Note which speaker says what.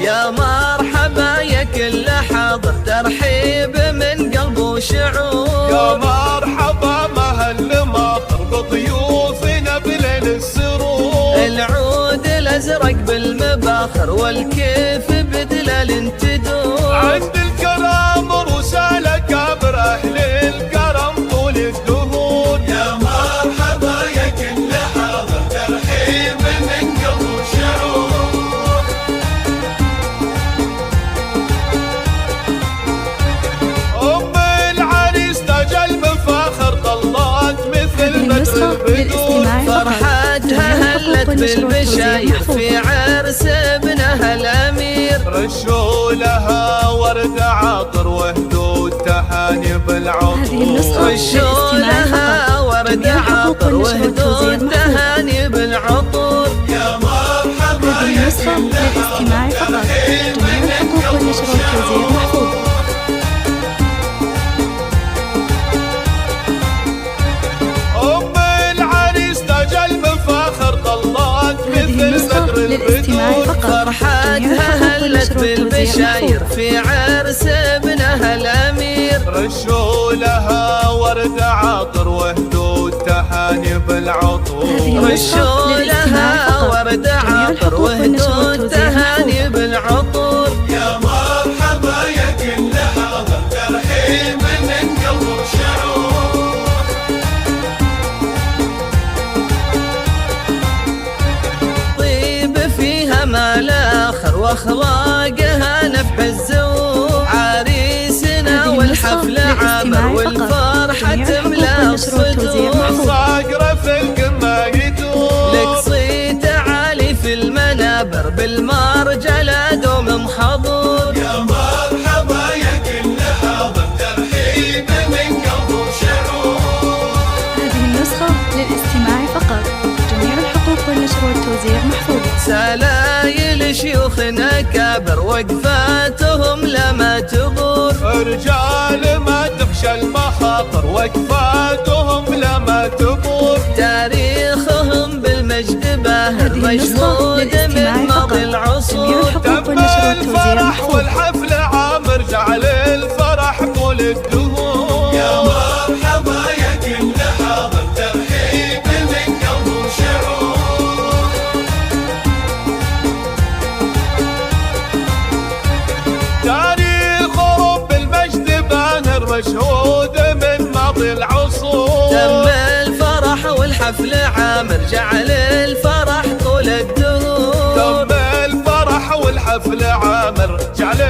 Speaker 1: يا مرحبا يا كل حاضر، ترحيب من قلب وشعور.
Speaker 2: يا مرحبا مهل ماطر بضيوفنا بليل السرور.
Speaker 1: العود الازرق بالمباخر والكيف بدلال تدور.
Speaker 2: عند الكرم رسال كابر اهل الكرم طول الدهور.
Speaker 3: يا مرحبا يا كل حاضر، ترحيب من قلب وشعور.
Speaker 2: ام العريس تاج المفاخر طلت مثل بدر البدور.
Speaker 1: فرحتها هلت بالبشاير في عرس ابنها الامير.
Speaker 2: رشوا لها ورد عطر وهدوا تهاني بالعطور.
Speaker 1: رشوا لها ورد عطر وهدوا تهاني بالعطور.
Speaker 3: يا مرحبا يا كل حاضر، ترحيب من قلب وشعور.
Speaker 2: ام العريس تاج المفاخر طلت مثل بدر البدور.
Speaker 1: فرحتها هلت بالبشاير في عرس ابنها الامير.
Speaker 2: رشوا لها ورد عطر وهدوا تهاني بالعطور.
Speaker 1: رشوا لها ورد عطر وهدوا تهاني بالعطور.
Speaker 3: يا مرحبا يا كل حاضر، ترحيب من قلب وشعور.
Speaker 1: طيب فيها ما لاخر واخلاقها نفح الزور. عريسنا والحفل عامر والفرحة تملا الصدور.
Speaker 2: صاقرة في القمة يدور.
Speaker 1: لك صيت عالي في المنابر بالمرجلة دوم محضور.
Speaker 3: يا مرحبا يا كل حاضر، ترحيب من قلب وشعور.
Speaker 4: هذه النسخة للاستماع فقط. جميع الحقوق والنشر والتوزيع محفوظة.
Speaker 1: سلايل شيوخنا كابر وقفاتهم لما تبور.
Speaker 2: رجال ما تخشى المخاطر وقفاتهم لما تبور.
Speaker 1: تاريخهم بالمجد باهر مشهود من ماضي العصور.
Speaker 2: تم الفرح والحفل عامر جعل الفرح طول الدهور.
Speaker 3: يا مرحبا يا كل حاضر، ترحيب من قلب وشعور.
Speaker 2: تاريخهم بالمجد باهر مشهود من ماضي العصور.
Speaker 1: تم الفرح والحفل عامر جعل الفرح طول الدهور.
Speaker 2: تم الفرح والحفل عامر جعل